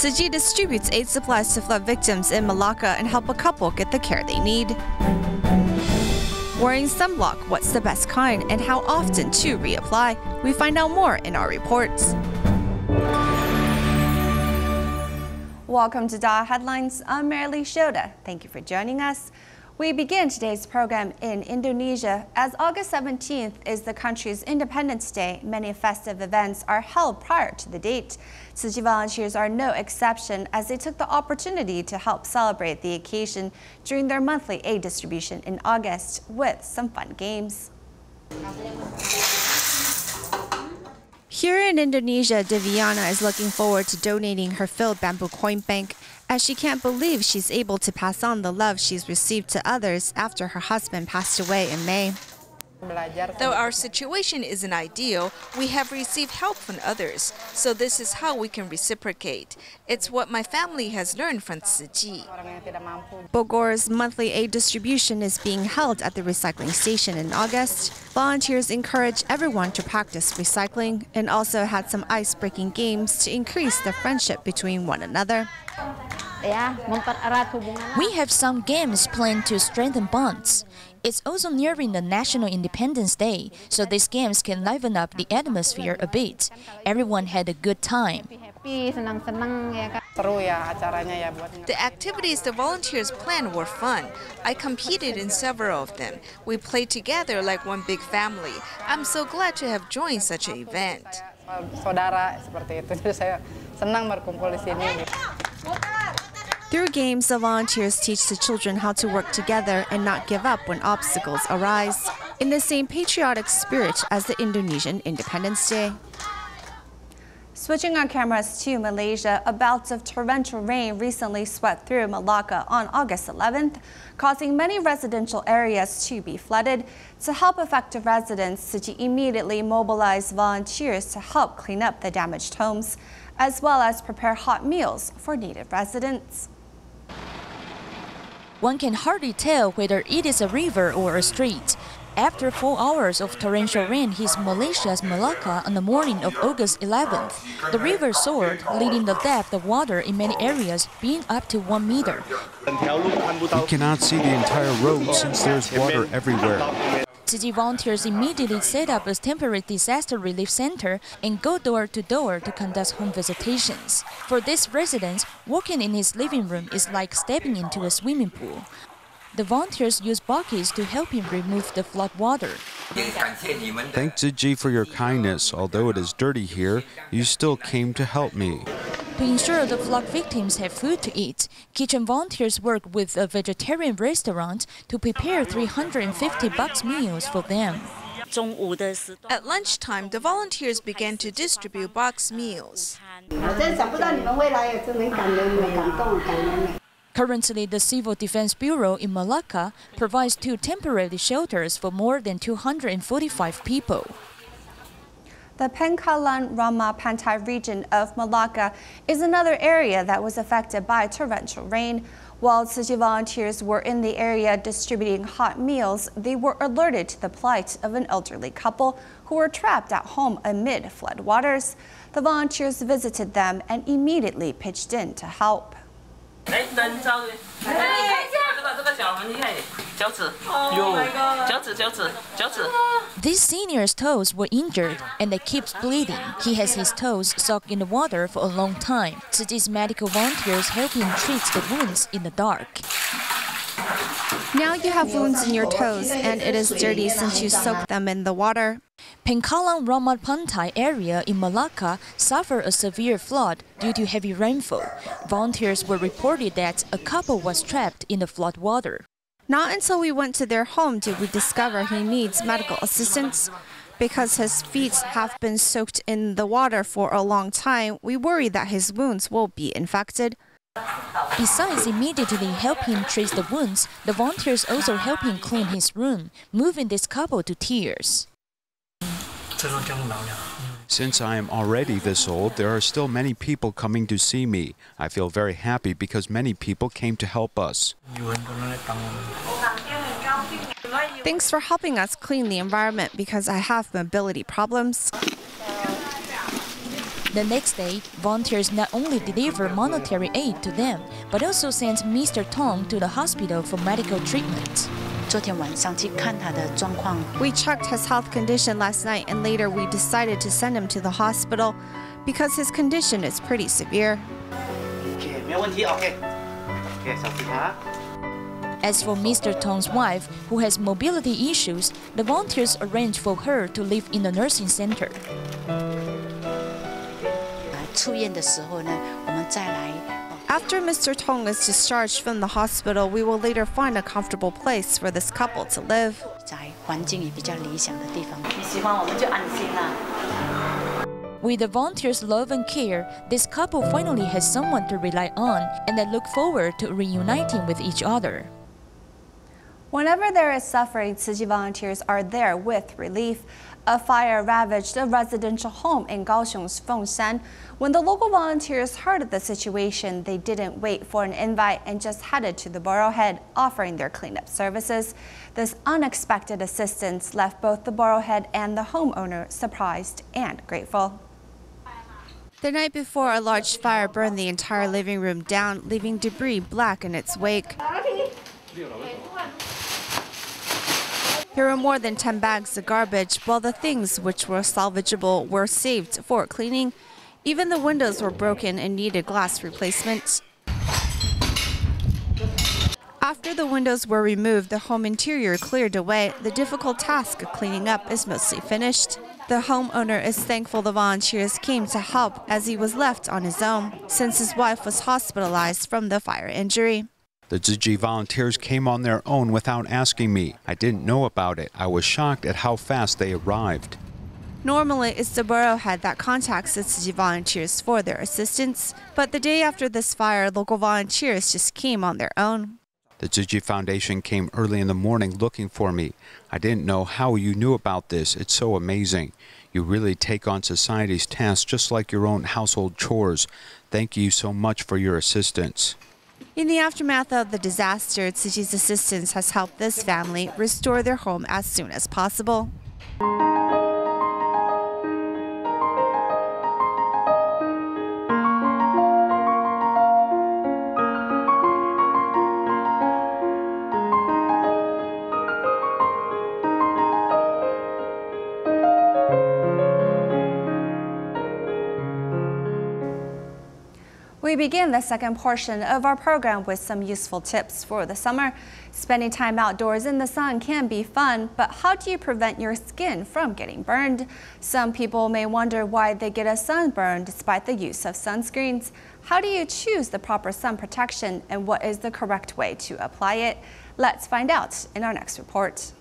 Tzu Chi distributes aid supplies to flood victims in Malacca and help a couple get the care they need. Wearing sunblock, what's the best kind and how often to reapply? We find out more in our reports. Welcome to DaAi Headlines. I'm Marilee Shoda. Thank you for joining us. We begin today's program in Indonesia. As August 17th is the country's Independence Day, many festive events are held prior to the date. Tzu Chi volunteers are no exception as they took the opportunity to help celebrate the occasion during their monthly aid distribution in August with some fun games. Here in Indonesia, Deviana is looking forward to donating her filled bamboo coin bank as she can't believe she's able to pass on the love she's received to others after her husband passed away in May. Though our situation isn't ideal, we have received help from others, so this is how we can reciprocate. It's what my family has learned from Tzu Chi. Bogor's monthly aid distribution is being held at the recycling station in August. Volunteers encourage everyone to practice recycling and also had some ice-breaking games to increase the friendship between one another. We have some games planned to strengthen bonds. It's also nearing the National Independence Day, so these games can liven up the atmosphere a bit. Everyone had a good time. The activities the volunteers planned were fun. I competed in several of them. We played together like one big family. I'm so glad to have joined such an event. Through games, the volunteers teach the children how to work together and not give up when obstacles arise, in the same patriotic spirit as the Indonesian Independence Day. Switching our cameras to Malaysia, a bout of torrential rain recently swept through Malacca on August 11th, causing many residential areas to be flooded. To help affected residents, Tzu Chi immediately mobilized volunteers to help clean up the damaged homes, as well as prepare hot meals for needed residents. One can hardly tell whether it is a river or a street. After 4 hours of torrential rain hit Malaysia's Malacca on the morning of August 11th, the river soared, leading the depth of water in many areas being up to 1 meter. You cannot see the entire road since there's water everywhere. Tzu Chi volunteers immediately set up a temporary disaster relief center and go door to door to conduct home visitations. For this resident, walking in his living room is like stepping into a swimming pool. The volunteers use buckets to help him remove the flood water. Thank Tzu Chi for your kindness. Although it is dirty here, you still came to help me. To ensure the flood victims have food to eat, kitchen volunteers work with a vegetarian restaurant to prepare 350 box meals for them. At lunchtime, the volunteers began to distribute box meals. Currently, the Civil Defense Bureau in Malacca provides 2 temporary shelters for more than 245 people. The Pengkalan Rama Pantai region of Malacca is another area that was affected by torrential rain. While Tzu Chi volunteers were in the area distributing hot meals, they were alerted to the plight of an elderly couple who were trapped at home amid floodwaters. The volunteers visited them and immediately pitched in to help. This senior's toes were injured and they keep bleeding. He has his toes soaked in the water for a long time. Tzu Chi's medical volunteers help him treat the wounds in the dark. Now you have wounds in your toes and it is dirty since you soaked them in the water. Pengkalan Ramat Pantai area in Malacca suffered a severe flood due to heavy rainfall. Volunteers were reported that a couple was trapped in the flood water. Not until we went to their home did we discover he needs medical assistance. Because his feet have been soaked in the water for a long time, we worry that his wounds will be infected. Besides immediately helping him treat the wounds, the volunteers also help him clean his room, moving this couple to tears. Since I am already this old, there are still many people coming to see me. I feel very happy because many people came to help us. Thanks for helping us clean the environment because I have mobility problems. The next day, volunteers not only deliver monetary aid to them, but also sent Mr. Tong to the hospital for medical treatment. 昨天晚上去看他的状况。 We checked his health condition last night, and later we decided to send him to the hospital because his condition is pretty severe. OK， 没有问题。OK， 小心啊。 As for Mr. Tong's wife, who has mobility issues, the volunteers arranged for her to live in the nursing center. 出院的时候呢，我们再来。 After Mr. Tong is discharged from the hospital, we will later find a comfortable place for this couple to live. 在环境也比较理想的地方。你喜欢我们就安心啦。 With the volunteers' love and care, this couple finally has someone to rely on, and they look forward to reuniting with each other. Whenever there is suffering, Tzu Chi volunteers are there with relief. A fire ravaged a residential home in Kaohsiung's Fengshan. When the local volunteers heard of the situation, they didn't wait for an invite and just headed to the borough head, offering their cleanup services. This unexpected assistance left both the borough head and the homeowner surprised and grateful. The night before, a large fire burned the entire living room down, leaving debris black in its wake. There were more than 10 bags of garbage, while the things which were salvageable were saved for cleaning. Even the windows were broken and needed glass replacement. After the windows were removed, the home interior cleared away. The difficult task of cleaning up is mostly finished. The homeowner is thankful the volunteers came to help, as he was left on his own, since his wife was hospitalized from the fire injury. The Tzu Chi volunteers came on their own without asking me. I didn't know about it. I was shocked at how fast they arrived. Normally, it's the borough head that contacts the Tzu Chi volunteers for their assistance, but the day after this fire, local volunteers just came on their own. The Tzu Chi Foundation came early in the morning looking for me. I didn't know how you knew about this. It's so amazing. You really take on society's tasks just like your own household chores. Thank you so much for your assistance. In the aftermath of the disaster, Tzu Chi's assistance has helped this family restore their home as soon as possible. We begin the second portion of our program with some useful tips for the summer. Spending time outdoors in the sun can be fun, but how do you prevent your skin from getting burned? Some people may wonder why they get a sunburn despite the use of sunscreens. How do you choose the proper sun protection, and what is the correct way to apply it? Let's find out in our next report.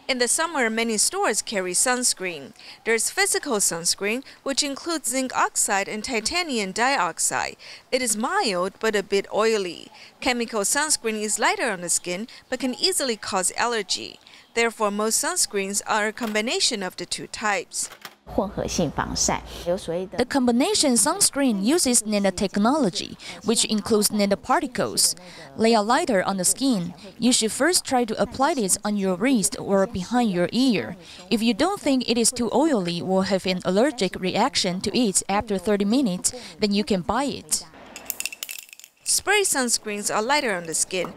In the summer, many stores carry sunscreen. There's physical sunscreen, which includes zinc oxide and titanium dioxide. It is mild but a bit oily. Chemical sunscreen is lighter on the skin but can easily cause allergy. Therefore, most sunscreens are a combination of the two types. The combination sunscreen uses nanotechnology, which includes nanoparticles. They are lighter on the skin. You should first try to apply this on your wrist or behind your ear. If you don't think it is too oily or have an allergic reaction to it after 30 minutes, then you can buy it. Spray sunscreens are lighter on the skin,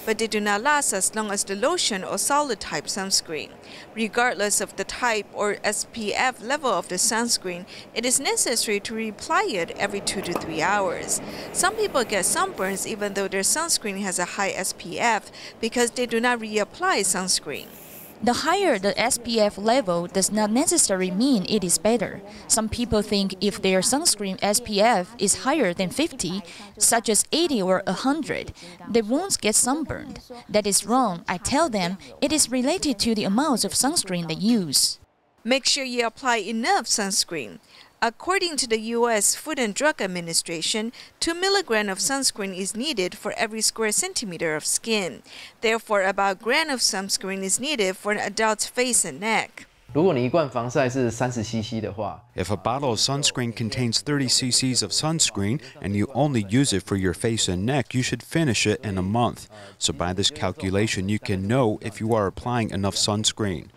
but they do not last as long as the lotion or solid type sunscreen. Regardless of the type or SPF level of the sunscreen, it is necessary to reapply it every 2 to 3 hours. Some people get sunburns even though their sunscreen has a high SPF because they do not reapply sunscreen. The higher the SPF level does not necessarily mean it is better. Some people think if their sunscreen SPF is higher than 50, such as 80 or 100, they won't get sunburned. That is wrong. I tell them it is related to the amounts of sunscreen they use. Make sure you apply enough sunscreen. According to the U.S. Food and Drug Administration, 2 milligrams of sunscreen is needed for every square centimeter of skin. Therefore, about a gram of sunscreen is needed for an adult's face and neck. 如果你一罐防晒是30 cc 的话 If a bottle of sunscreen contains 30 cc's of sunscreen and you only use it for your face and neck, you should finish it in a month. So by this calculation, you can know if you are applying enough sunscreen.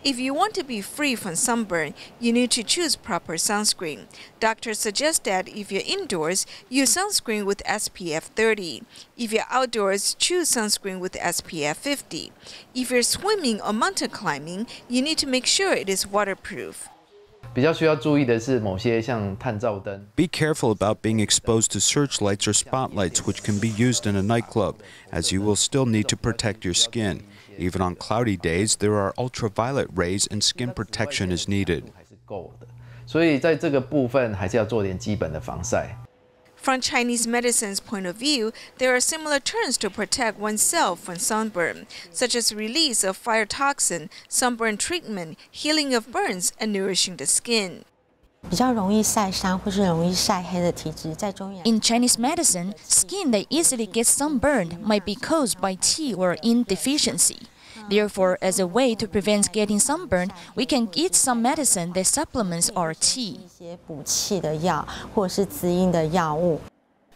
If you want to be free from sunburn, you need to choose proper sunscreen. Doctors suggest that if you're indoors, use sunscreen with SPF 30. If you're outdoors, choose sunscreen with SPF 50. If you're swimming or mountain climbing, you need to make sure it is waterproof. 比较需要注意的是某些像探照灯。Be careful about being exposed to searchlights or spotlights, which can be used in a nightclub, as you will still need to protect your skin. Even on cloudy days, there are ultraviolet rays and skin protection is needed. 还是够的，所以在这个部分还是要做点基本的防晒。 From Chinese medicine's point of view, there are similar terms to protect oneself from sunburn, such as release of fire toxin, sunburn treatment, healing of burns, and nourishing the skin. 比较容易晒伤或是容易晒黑的体质，在中医 In Chinese medicine, skin that easily gets sunburned might be caused by qi or yin deficiency. Therefore, as a way to prevent getting sunburned, we can eat some medicine that supplements our qi. 一些补气的药或是滋阴的药物。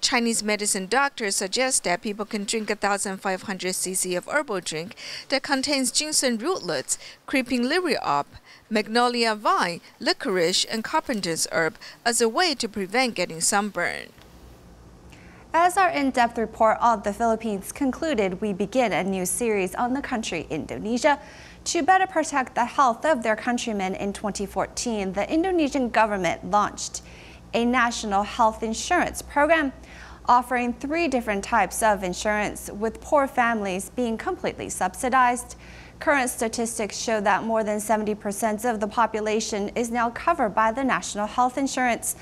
Chinese medicine doctors suggest that people can drink 1,500 cc of herbal drink that contains ginseng rootlets, creeping liriop, magnolia vine, licorice, and carpenter's herb as a way to prevent getting sunburn. As our in-depth report on the Philippines concluded, we begin a new series on the country Indonesia. To better protect the health of their countrymen in 2014, the Indonesian government launched a national health insurance program, offering 3 different types of insurance, with poor families being completely subsidized. Current statistics show that more than 70% of the population is now covered by the national health insurance.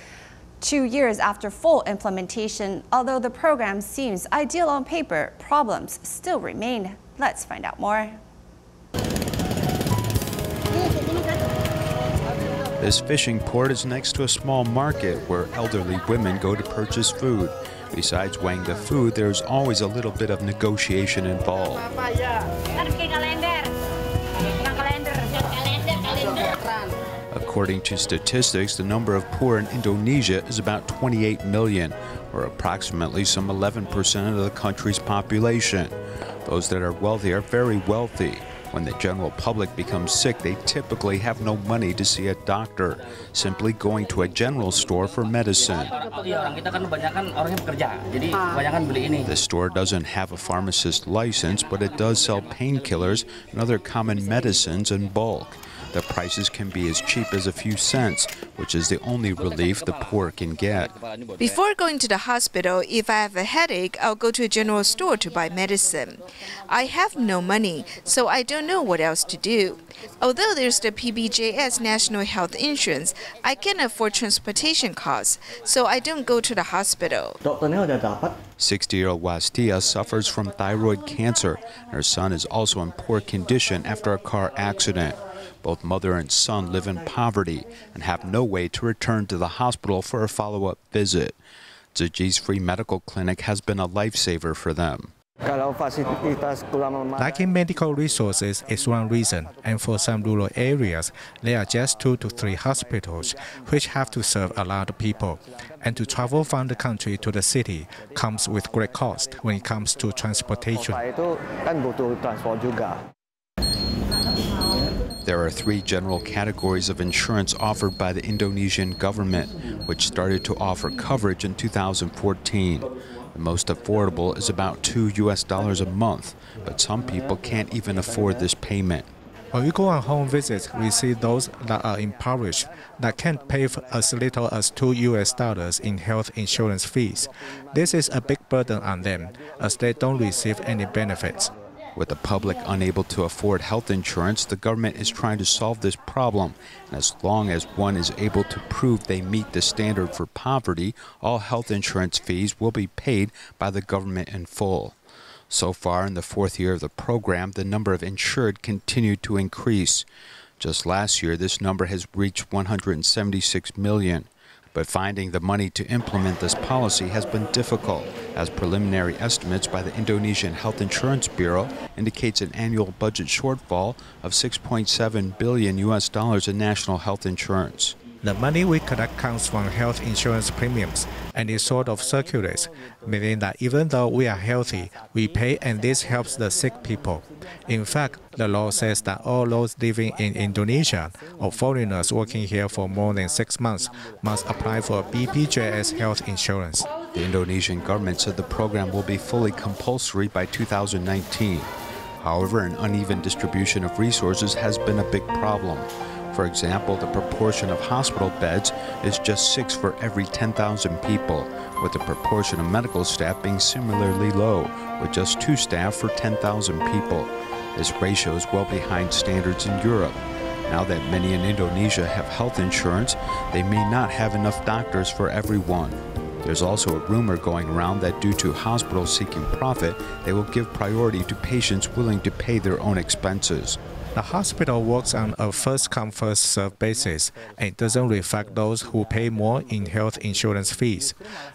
2 years after full implementation, although the program seems ideal on paper, problems still remain. Let's find out more. This fishing port is next to a small market where elderly women go to purchase food. Besides weighing the food, there's always a little bit of negotiation involved. According to statistics, the number of poor in Indonesia is about 28 million, or approximately some 11% of the country's population. Those that are wealthy are very wealthy. When the general public becomes sick, they typically have no money to see a doctor, simply going to a general store for medicine. The store doesn't have a pharmacist license, but it does sell painkillers and other common medicines in bulk. The prices can be as cheap as a few cents, which is the only relief the poor can get. Before going to the hospital, if I have a headache, I'll go to a general store to buy medicine. I have no money, so I don't know what else to do. Although there's the PBJS National Health Insurance, I can afford transportation costs, so I don't go to the hospital. 60-year-old Wastia suffers from thyroid cancer. Her son is also in poor condition after a car accident. Both mother and son live in poverty and have no way to return to the hospital for a follow-up visit. Tzu Chi's free medical clinic has been a lifesaver for them. Lacking medical resources is one reason, and for some rural areas, there are just 2 to 3 hospitals, which have to serve a lot of people. And to travel from the country to the city comes with great cost when it comes to transportation. There are 3 general categories of insurance offered by the Indonesian government, which started to offer coverage in 2014. The most affordable is about $2 a month, but some people can't even afford this payment. When we go on home visits, we see those that are impoverished that can't pay for as little as $2 in health insurance fees. This is a big burden on them, as they don't receive any benefits. With the public unable to afford health insurance, the government is trying to solve this problem. And as long as one is able to prove they meet the standard for poverty, all health insurance fees will be paid by the government in full. So far, in the 4th year of the program, the number of insured continued to increase. Just last year, this number has reached 176 million. But finding the money to implement this policy has been difficult, as preliminary estimates by the Indonesian Health Insurance Bureau indicates an annual budget shortfall of $6.7 billion in national health insurance. The money we collect comes from health insurance premiums, and it sort of circulates, meaning that even though we are healthy, we pay and this helps the sick people. In fact, the law says that all those living in Indonesia or foreigners working here for more than 6 months must apply for BPJS health insurance. The Indonesian government said the program will be fully compulsory by 2019. However, an uneven distribution of resources has been a big problem. For example, the proportion of hospital beds is just 6 for every 10,000 people, with the proportion of medical staff being similarly low, with just 2 staff for 10,000 people. This ratio is well behind standards in Europe. Now that many in Indonesia have health insurance, they may not have enough doctors for everyone. There's also a rumor going around that due to hospitals seeking profit, they will give priority to patients willing to pay their own expenses. The hospital works on a first-come, first-served basis and doesn't reflect those who pay more in health insurance fees.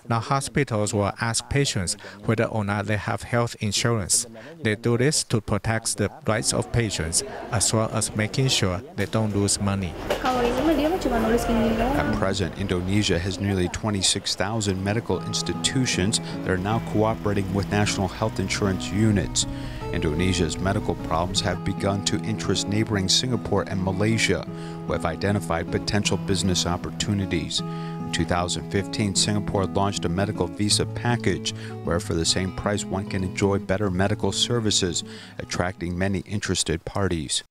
Now, hospitals will ask patients whether or not they have health insurance. They do this to protect the rights of patients as well as making sure they don't lose money. At present, Indonesia has nearly 26,000 medical institutions that are now cooperating with national health insurance units. Indonesia's medical problems have begun to interest neighboring Singapore and Malaysia, who have identified potential business opportunities. In 2015, Singapore launched a medical visa package where for the same price one can enjoy better medical services, attracting many interested parties.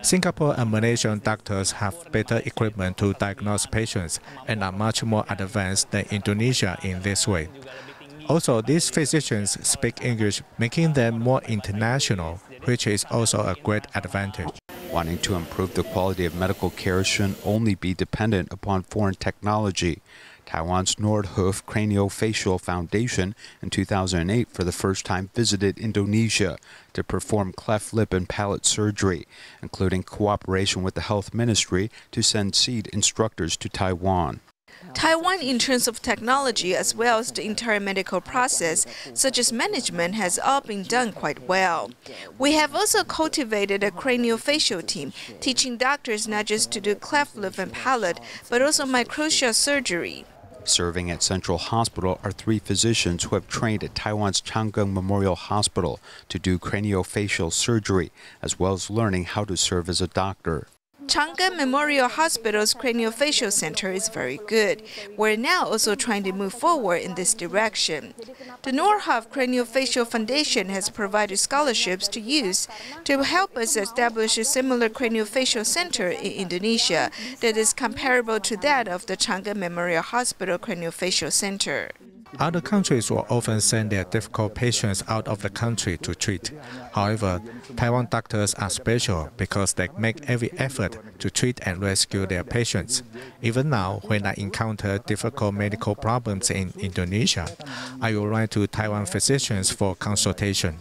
Singapore and Malaysian doctors have better equipment to diagnose patients and are much more advanced than Indonesia in this way. Also, these physicians speak English, making them more international, which is also a great advantage. Wanting to improve the quality of medical care shouldn't only be dependent upon foreign technology. Taiwan's Nordhof Craniofacial Foundation in 2008 for the first time visited Indonesia to perform cleft lip and palate surgery, including cooperation with the health ministry to send seed instructors to Taiwan. Taiwan, in terms of technology as well as the entire medical process, such as management, has all been done quite well. We have also cultivated a craniofacial team, teaching doctors not just to do cleft lip and palate, but also microtia surgery. Serving at Central Hospital are 3 physicians who have trained at Taiwan's Chang'an Memorial Hospital to do craniofacial surgery, as well as learning how to serve as a doctor. Chang'an Memorial Hospital's Craniofacial Center is very good. We're now also trying to move forward in this direction. The Nordhof Craniofacial Foundation has provided scholarships to use to help us establish a similar craniofacial center in Indonesia that is comparable to that of the Chang'an Memorial Hospital Craniofacial Center. Other countries will often send their difficult patients out of the country to treat. However, Taiwan doctors are special because they make every effort to treat and rescue their patients. Even now, when I encounter difficult medical problems in Indonesia, I will write to Taiwan physicians for consultation.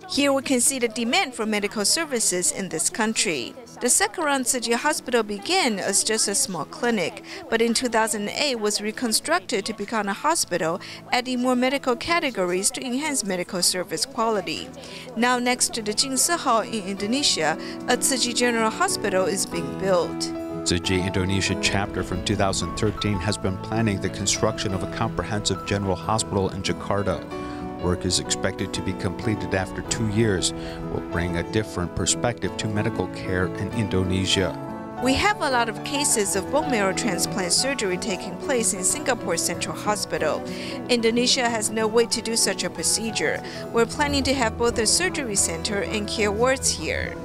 Here we can see the demand for medical services in this country. The Sekaran Tzu Chi Hospital began as just a small clinic, but in 2008 was reconstructed to become a hospital, adding more medical categories to enhance medical service quality. Now next to the Jingse Hall in Indonesia, a Tzu Chi General Hospital is being built. Tzu Chi Indonesia chapter from 2013 has been planning the construction of a comprehensive general hospital in Jakarta. Work is expected to be completed after 2 years, will bring a different perspective to medical care in Indonesia. We have a lot of cases of bone marrow transplant surgery taking place in Singapore Central Hospital. Indonesia has no way to do such a procedure. We're planning to have both a surgery center and care wards here.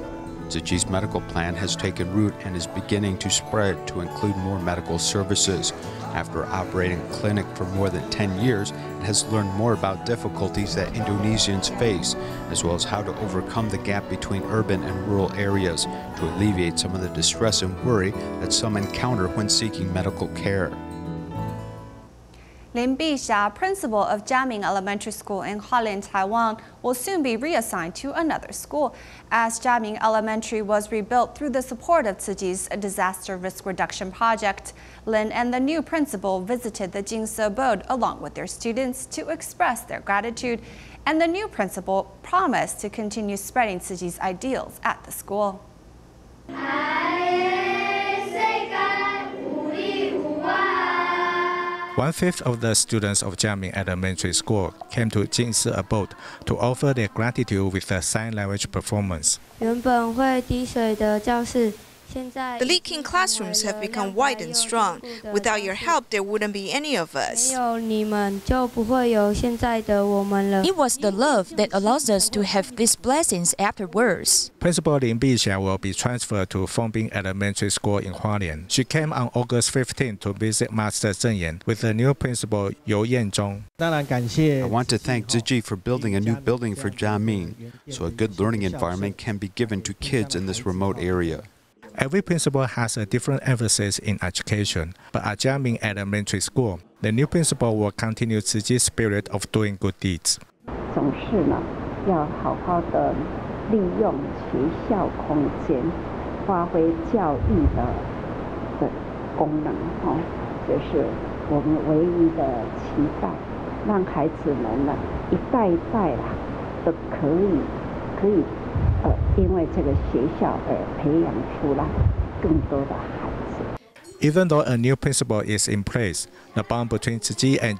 Tzu Chi's medical plan has taken root and is beginning to spread to include more medical services. After operating a clinic for more than 10 years, it has learned more about difficulties that Indonesians face, as well as how to overcome the gap between urban and rural areas to alleviate some of the distress and worry that some encounter when seeking medical care. Lin Bixia, principal of Jiaming Elementary School in Hualien, Taiwan, will soon be reassigned to another school, as Jiaming Elementary was rebuilt through the support of Tzu Chi's disaster risk reduction project. Lin and the new principal visited the Jingse abode along with their students to express their gratitude, and the new principal promised to continue spreading Tzu Chi's ideals at the school. 1/5 of the students of Jiaming Elementary School came to Jingsi Abode to offer their gratitude with a sign language performance. 原本会滴水的教室。 The leaking classrooms have become wide and strong. Without your help, there wouldn't be any of us. It was the love that allows us to have these blessings afterwards. Principal Lin Bixia will be transferred to Fongbin Elementary School in Hualien. She came on August 15 to visit Master Zheng Yan with the new principal You Yanzhong. I want to thank Tzu Chi for building a new building for Jiaming, so a good learning environment can be given to kids in this remote area. Every principal has a different emphasis in education, but at Jiaming Elementary School, the new principal will continue Tzu Chi's spirit of doing good deeds. 总是呢，要好好的利用学校空间，发挥教育的功能哦，这是我们唯一的期待，让孩子们呢一代一代啦都可以。 因为这个学校而培养出来更多的孩子。 Even though a new principal is in place, the bond between Tzu Chi and